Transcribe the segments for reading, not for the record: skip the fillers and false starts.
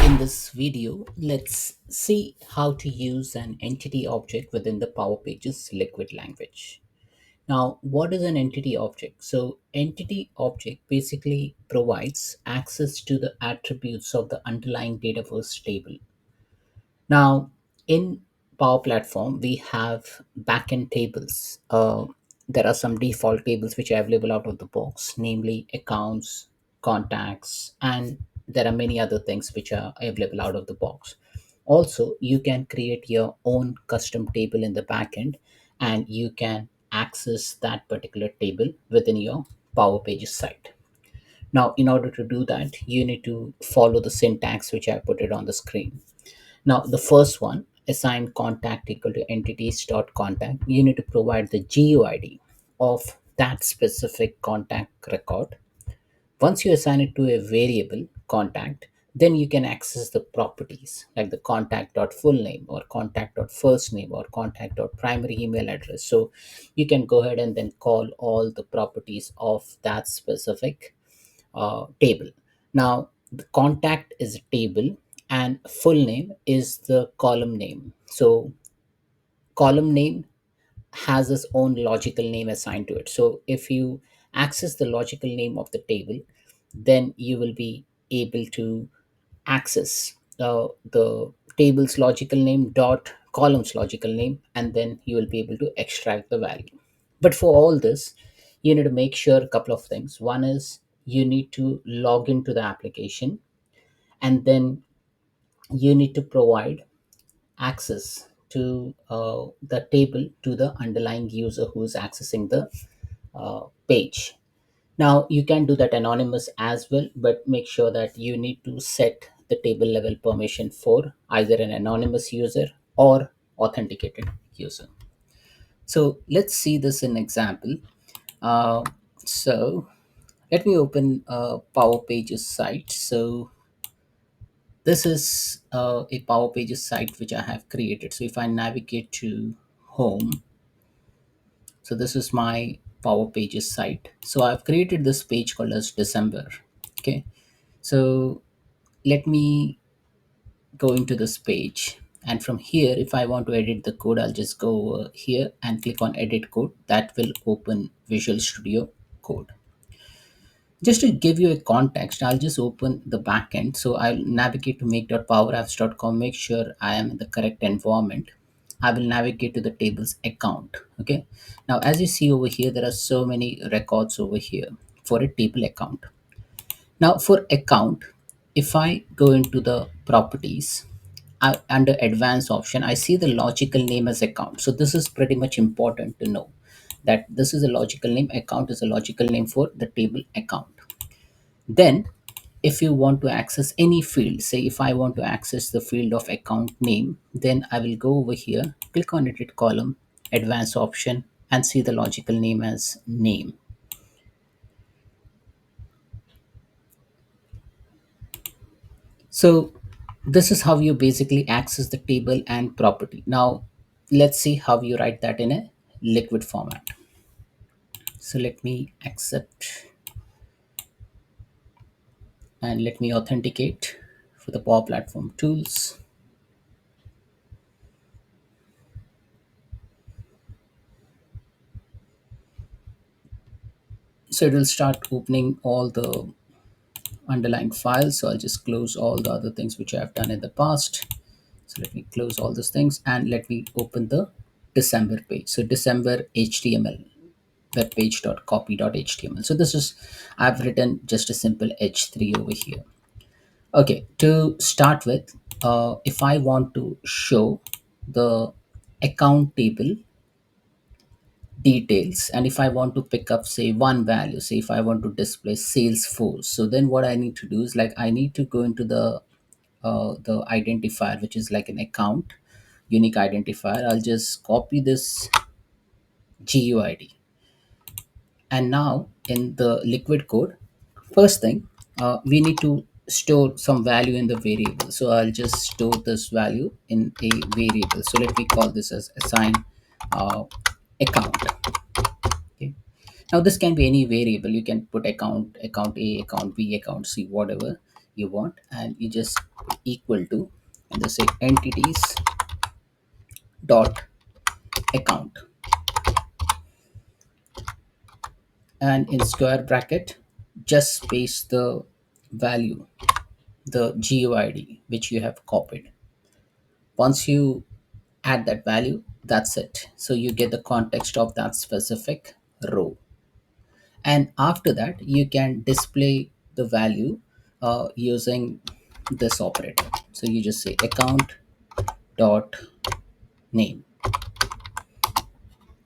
In this video, let's see how to use an entity object within the Power Pages liquid language. Now, what is an entity object? So, entity object basically provides access to the attributes of the underlying Dataverse table. Now, in Power Platform, we have backend tables. There are some default tables which are available out of the box, namely accounts, contacts, and there are many other things which are available out of the box. Also, you can create your own custom table in the backend and you can access that particular table within your Power Pages site. Now, in order to do that, you need to follow the syntax which I put it on the screen. Now, the first one, assign contact equal to entities dot contact. You need to provide the GUID of that specific contact record. Once you assign it to a variable contact, then you can access the properties like the contact dot full name or contact dot first name or contact dot primary email address. So you can go ahead and then call all the properties of that specific table. Now, the contact is a table and full name is the column name. So, column name has its own logical name assigned to it. So, if you access the logical name of the table, then you will be able to access the table's logical name dot column's logical name, and then you will be able to extract the value. But for all this, you need to make sure a couple of things. One is you need to log into the application, and then you need to provide access to the table to the underlying user who is accessing the page. Now, you can do that anonymous as well, but make sure that you need to set the table level permission for either an anonymous user or authenticated user. So let's see this in example. Uh, so let me open Power Pages site. So this is a Power Pages site which I have created. So if I navigate to home, so this is my Power Pages site. So I've created this page called as December. Okay. So let me go into this page. And from here, if I want to edit the code, I'll just go here and click on edit code. That will open Visual Studio Code. Just to give you a context, I'll just open the backend. So I'll navigate to make.powerapps.com, make sure I am in the correct environment. I will navigate to the tables account. Okay. Now, as you see over here, there are so many records over here for a table account. Now, for account, if I go into the properties, under advanced option, I see the logical name as account. So this is pretty much important to know that this is a logical name. Account is a logical name for the table account. Then, if you want to access any field, say if I want to access the field of account name, then I will go over here, click on edit column, advanced option, and see the logical name as name. So this is how you basically access the table and property. Now let's see how you write that in a liquid format. So let me accept and let me authenticate for the Power Platform tools. So it will start opening all the underlying files. So I'll just close all the other things which I have done in the past. So let me close all those things and let me open the December page. So December HTML webpage.copy.html. So this is, I've written just a simple h3 over here. Okay, to start with, if I want to show the account table details, and if I want to pick up say one value, say if I want to display Salesforce, so then what I need to do is like I need to go into the identifier which is like an account unique identifier. I'll just copy this GUID, and now in the liquid code, first thing, we need to store some value in the variable. So I'll just store this value in a variable. So let me call this as assign account. Okay. Now this can be any variable. You can put account, account A, account B, account C, whatever. you want, and you just put equal to, and just say entities dot account, and in square bracket just paste the value, the GUID which you have copied. Once you add that value, that's it. So you get the context of that specific row, and after that you can display the value using this operator. So you just say account dot name.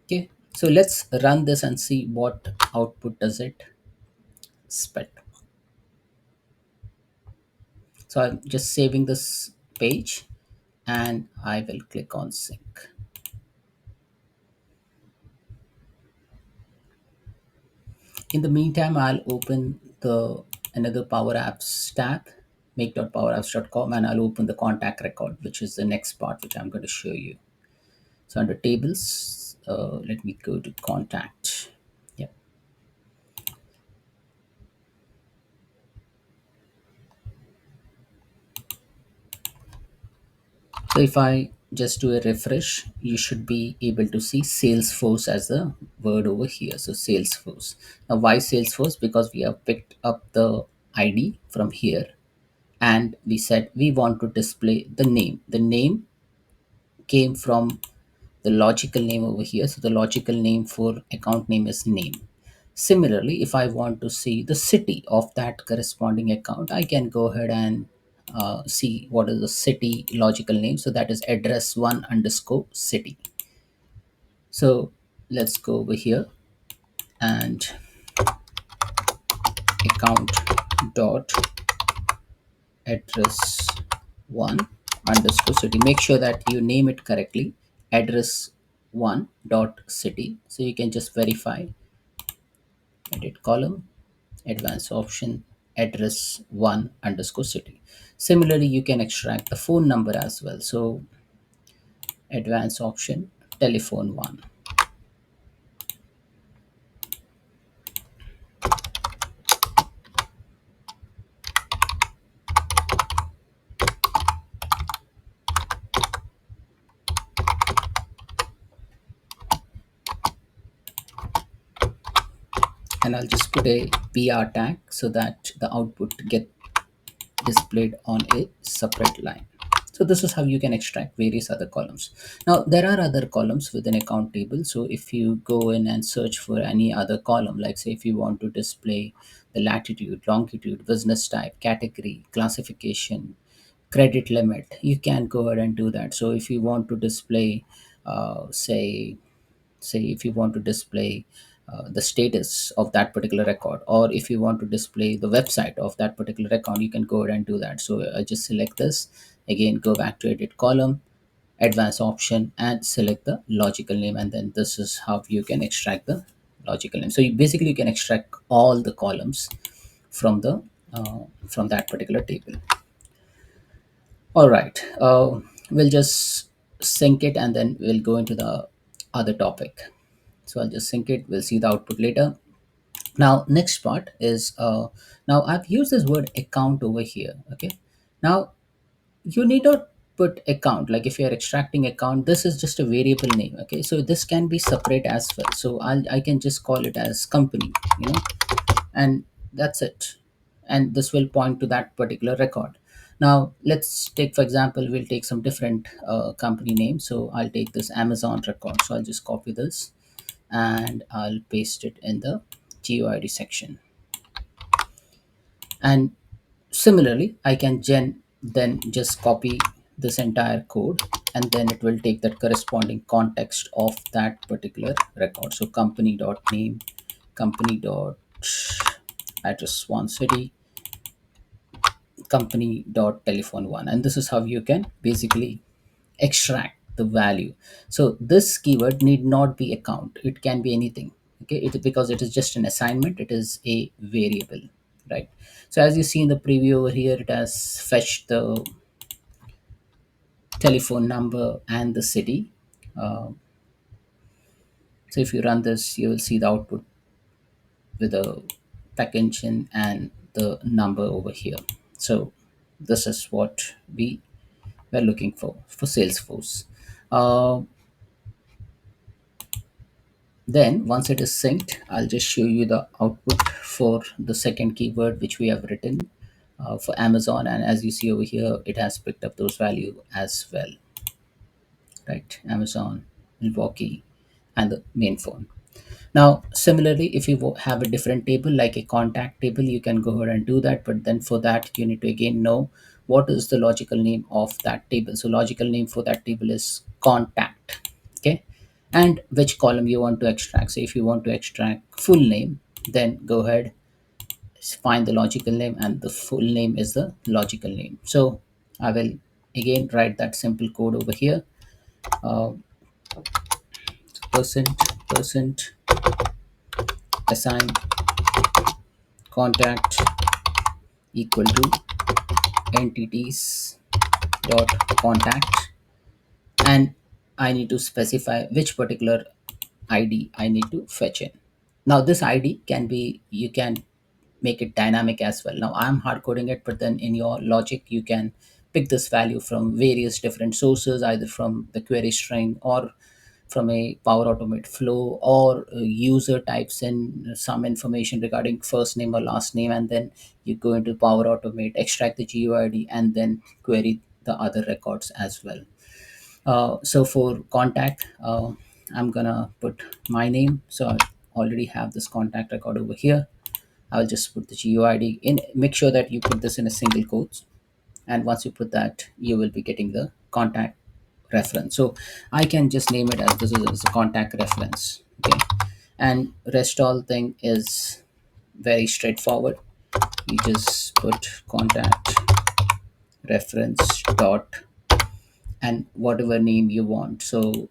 Okay, so let's run this and see what output does it spit. So I'm just saving this page, and I will click on sync. In the meantime, I'll open the another Power Apps tab, make.powerapps.com, and I'll open the contact record, which is the next part which I'm going to show you. So under tables, let me go to contact. Yep. So if I just do a refresh, you should be able to see Salesforce as a word over here. So Salesforce. Now why Salesforce? Because we have picked up the ID from here, and we said we want to display the name. The name came from the logical name over here. So the logical name for account name is name. Similarly, if I want to see the city of that corresponding account, I can go ahead and see what is the city logical name. So that is address one underscore city. So let's go over here and account dot address one underscore city. Make sure that you name it correctly. Address one dot city. So you can just verify, edit column, advanced option, address one underscore city. Similarly, you can extract the phone number as well. So advanced option, telephone one. And I'll just put a PR tag so that the output get displayed on a separate line. So this is how you can extract various other columns. Now there are other columns within account table. So if you go in and search for any other column, like say if you want to display the latitude, longitude, business type, category, classification, credit limit, you can go ahead and do that. So if you want to display, say if you want to display the status of that particular record, or if you want to display the website of that particular record, you can go ahead and do that. So I just select this again, go back to edit column, advanced option, and select the logical name, and then this is how you can extract the logical name. So you can extract all the columns from the from that particular table. All right, we'll just sync it and then we'll go into the other topic. So I'll just sync it, we'll see the output later. Now next part is now I've used this word account over here. Okay, now you need not put account. Like if you're extracting account, this is just a variable name. Okay, so this can be separate as well. So I can just call it as company, you know, and that's it, and this will point to that particular record. Now let's take, for example, we'll take some different company name. So I'll take this Amazon record. So I'll just copy this and I'll paste it in the GUID section. And similarly, I can then just copy this entire code, and then it will take that corresponding context of that particular record. So company dot name, company dot address one city, company dot telephone one, and this is how you can basically extract the value. So this keyword need not be account, it can be anything. Okay, because it is just an assignment, it is a variable, right? So as you see in the preview over here, it has fetched the telephone number and the city. So if you run this, you will see the output with a pack engine and the number over here. So this is what we were looking for Salesforce. Uh, then once it is synced, I'll just show you the output for the second keyword which we have written for Amazon. And as you see over here, it has picked up those value as well, right? Amazon, Milwaukee, and the main phone. Now, similarly, if you have a different table like a contact table, you can go ahead and do that. But then for that, you need to again know what is the logical name of that table. So logical name for that table is contact. Okay. And which column you want to extract. So if you want to extract full name, then go ahead, find the logical name, and the full name is the logical name. So I will again write that simple code over here. Uh, percent percent assign contact equal to entities dot contact, and I need to specify which particular ID I need to fetch in. Now this ID can be, you can make it dynamic as well. Now I'm hard coding it, but then in your logic you can pick this value from various different sources, either from the query string or from a Power Automate flow, or a user types in some information regarding first name or last name, and then you go into Power Automate, extract the GUID, and then query the other records as well. So for contact, I'm gonna put my name. So I already have this contact record over here. I'll just put the GUID in. Make sure that you put this in a single quotes, and once you put that, you will be getting the contact reference. So I can just name it as this is as a contact reference. Okay, and rest all thing is very straightforward. You just put contact reference dot and whatever name you want. So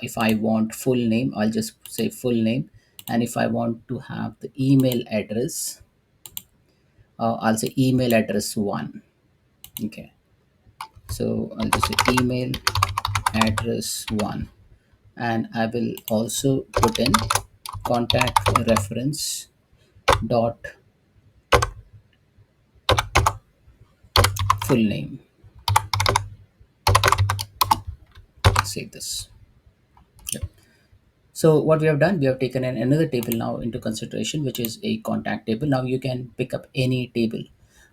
if I want full name, I'll just say full name, and if I want to have the email address, I'll say email address one. Okay, so I'll just say email address one, and I will also put in contact reference dot full name. Save this. Yep. So what we have done, we have taken in another table now into consideration, which is a contact table. Now you can pick up any table.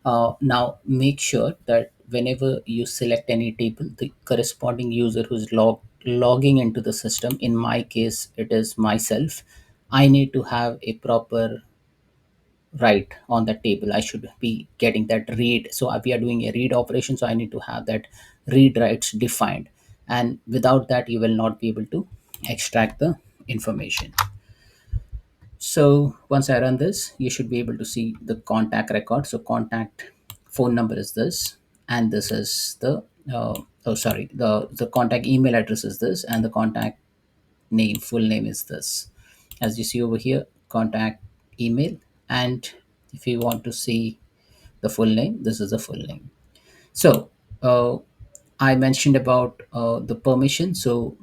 Now make sure that whenever you select any table, the corresponding user who's logging into the system, in my case it is myself, I need to have a proper right on the table. I should be getting that read. So if we are doing a read operation, so I need to have that read rights defined, and without that you will not be able to extract the information. So once I run this, you should be able to see the contact record. So contact phone number is this, and this is the the contact email address is this, and the contact name, full name is this. As you see over here, contact email, and if you want to see the full name, this is the full name. So I mentioned about the permission. So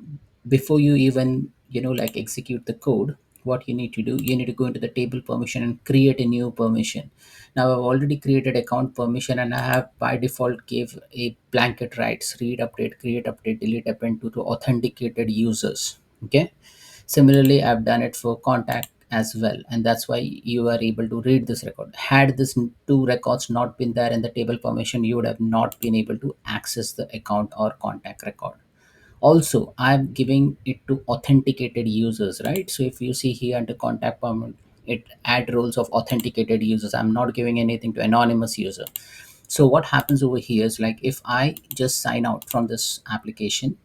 before you even like execute the code, what you need to do, you need to go into the table permission and create a new permission. Now I've already created account permission, and I have by default gave a blanket rights: read, update, create, update, delete, append to authenticated users. Okay. Similarly, I've done it for contact as well, and that's why you are able to read this record. Had this two records not been there in the table permission, you would have not been able to access the account or contact record. Also, I'm giving it to authenticated users, right? So if you see here under contact permission, it add roles of authenticated users. I'm not giving anything to anonymous user. So what happens over here is, like, if I just sign out from this application,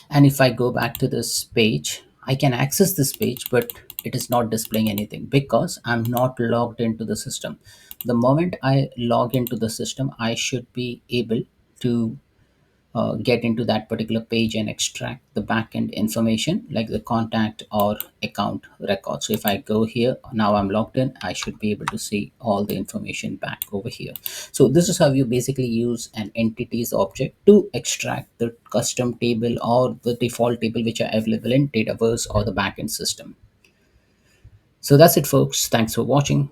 and if I go back to this page, I can access this page, but it is not displaying anything because I'm not logged into the system. The moment I log into the system, I should be able to get into that particular page and extract the backend information like the contact or account record. So if I go here, now I'm logged in, I should be able to see all the information back over here. So this is how you basically use an entities object to extract the custom table or the default table which are available in Dataverse or the backend system. So that's it, folks. Thanks for watching.